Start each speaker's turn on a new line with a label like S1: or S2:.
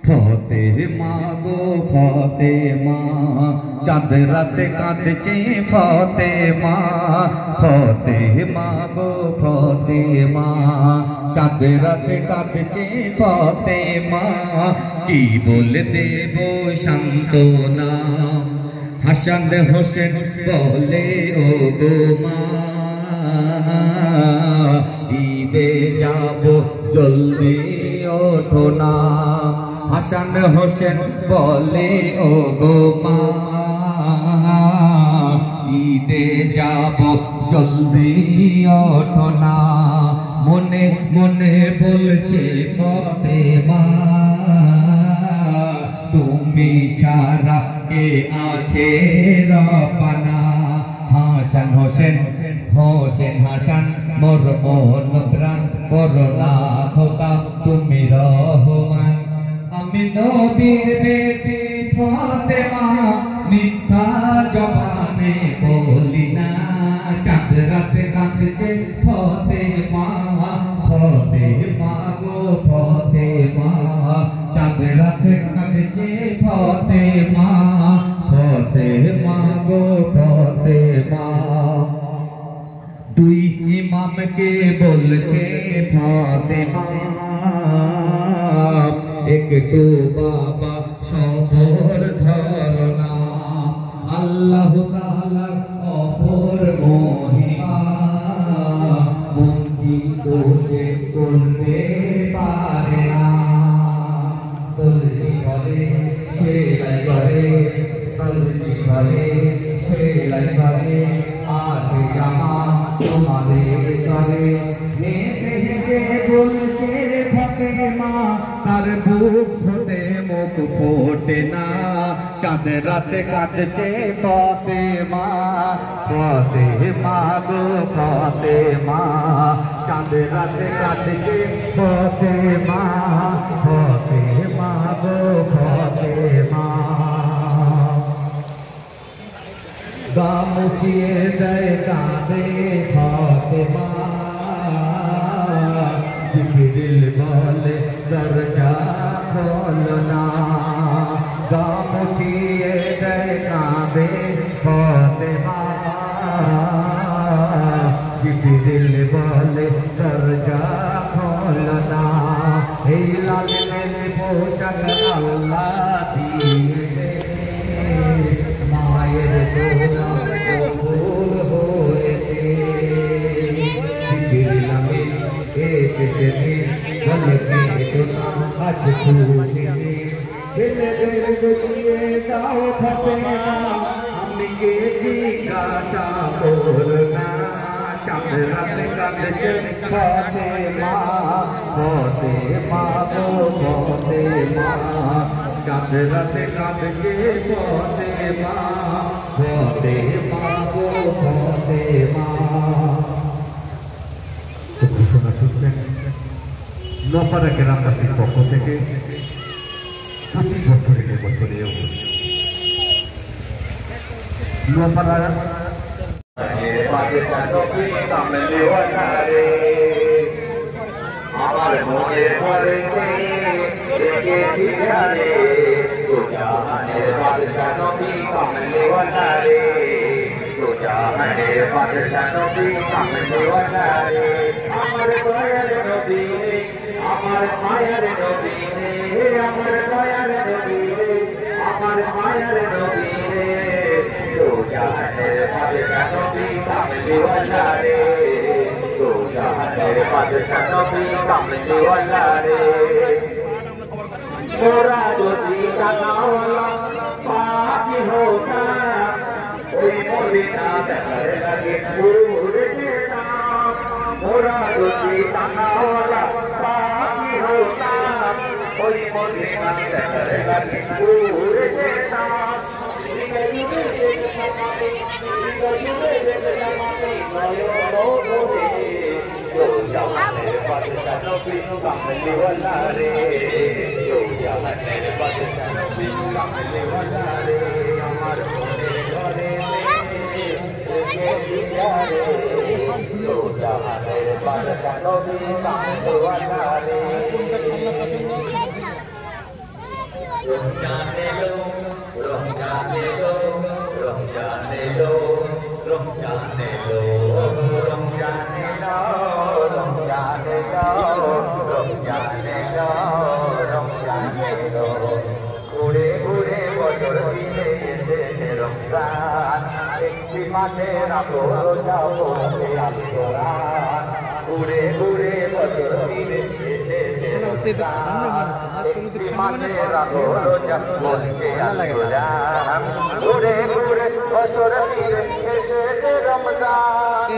S1: ফতেমা গো ফতেমা চাঁদ রাতে কাঁদছে ফতেমা ফতেমা গো ফতেমা চাঁদ রাতে কাঁদছে ফতেমা কি বলে দেব সান্ত্বনা হাসান হোসেন বলে ও গো মা ঈদে যাব জলদি ওঠো না হাসান হোসেন বলে ও গো মা ঈদে যাব জলদি ওঠো না মনে মনে বলছে ফতেমা তুমি ছাড়া কে আছে রব্বানা হাসান হোসেন হোসেন হাসান মোর মন প্রাণ করোনা খোদা তুমি রহমান আমি নবীর বেটি ফতেমা মিথ্যা জবানে বলি না চাঁদ রাতে কাঁদছে ফতেমা ফতেমা গো ফতেমা চাঁদ রাতে কাঁদছে ফতেমা ফতেমা গো ফতেমা দুই ইমামকে বলছে ফতেমা একটু বাবা সবর ধরনা আল্লাহ তাআলার অপর মহিমা বঞ্চিত সে করতে পারে না দর্জি বলে সেলাই করে দর্জি বলে সেলাই করে আছে জামা তোমাদের করে হেসে হেসে বলছে ফতেমা তার বুক ফোটে মুখ ফোটে না চাঁদ রাতে কাঁদছে ফতেমা ফতেমা গো ফতেমা চাঁদ রাতে কাঁদছে ফতেমা ফতেমা গো ফতেমা গা মুছিয়ে দেয় কাঁদে ফতেমা জিবরিল বলে দরজা খোলো না গা মুছিয়ে দেয় কাঁদে ফতেমা জিবরিল বলে দরজা খোলো না এই লাল মেলে পোশাক আল্লাহ দিয়েছে মায়ের দোয়া কবুল হয়েছে দিলামে এসেছে হলকে দোনা আজ খুশি ছেলেদের গতিয়ে দাও ফতেমা আমি গেছি কাটা করনা চাঁদ রাতে কাঁদছে ফতেমা ফতেমা গো ফতেমা চাঁদ রাতে কাঁদছে ফতেমা ফতেমা গো ফতেমা ঘোষণা শুনছেন নপাড়া গ্রামবাসীর পক্ষ থেকে প্রতি বছরে এবছরেও নপাড়া আমার মনে পড়ে দেখেছি জানে তো জাহানের বাদশাহ নবী কামলে ওয়ালা রে তো জাহানের বাদশাহ নবী কামলে ওয়ালা রে আমার দয়ার নবী রে আমার মায়ার নবী রে আমার দয়ার নবী রে আমার মায়ার নবী রে তো জাহানের বাদশাহ নবী কামলে ওয়ালা রে তো জাহানের বাদশাহ নবী কামলে ওয়ালা রে मोरा जो जीता वाला पापी होता कोई मोलिना डर लगे पूर देता मोरा जो जीता वाला पापी होता कोई मोलिना डर लगे पूर देता बादशाह नबी कामले वाला रे जो জাহানের বাদশা নবী কামলে ওয়ালা রে আমার মনে ঘরে রেখেছি যারে जो জাহানের বাদশা নবী কামলে ওয়ালা রে রমজান এলো রমজান এলো রমজান এলো রমজান এলো রমজান এলো রমজান এলো রমজান এলো রমজান এলো ঘুরে ঘুরে বছর দিনে এসেছে রমজান একটি মাসে রাখো রোজা পড়তে আমি কোরআন ঘুরে ঘুরে বছর দিনে এসেছে রমজান একটি মাসে রাখো রোজা বলছে আমি কোরআন ঘুরে ঘুরে বছর দিনে এসেছে রমজান